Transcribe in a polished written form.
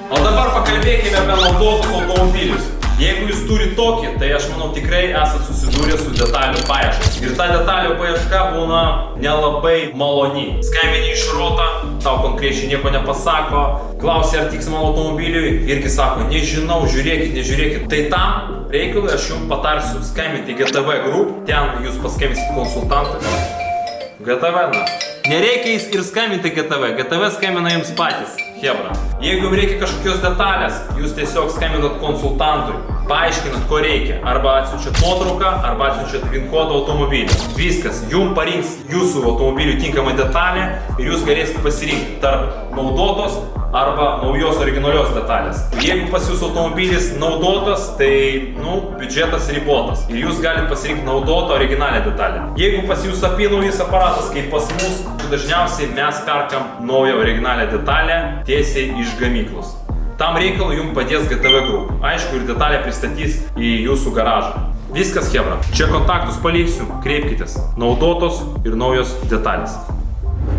O dabar pakalbėkime apie naudotus automobilius. Jeigu jūs turite tokį, tai aš manau tikrai esate susidūrę su detalių paieška. Ir ta detalių paieška būna nelabai maloni. Skambini iš rotą, tau konkrečiai nieko nepasako, klausia ar tiks mano automobiliui, irgi sako, nežinau, žiūrėkit. Tai tam reikalui aš jums patarsiu skambinti GTV Group, ten jūs paskambinsit konsultantui. GTV, na. Nereikia ir skambinti GTV skambina jums patys. Hebra. Jeigu jums reikia kažkokios detalės, jūs tiesiog skambinat konsultantui, paaiškinat, ko reikia. Arba atsiunčiat nuotrauką, arba atsiunčiat PIN kodą automobilį. Viskas, jums parinks jūsų automobilių tinkamą detalę ir jūs galėsite pasirinkti tarp naudotos arba naujos originalios detalės. Jeigu pas jūsų automobilis naudotas, tai, biudžetas ribotas ir jūs galite pasirinkti naudotą originalią detalę. Jeigu pas jūs apynaujis aparatas, kaip pas mus, dažniausiai mes perkam naują originalią detalę tiesiai iš gamyklos. Tam reikalui jums padės GTV Group. Aišku, ir detalę pristatys į jūsų garažą. Viskas, hebra. Čia kontaktus paliksiu, kreipkitės. Naudotos ir naujos detalės.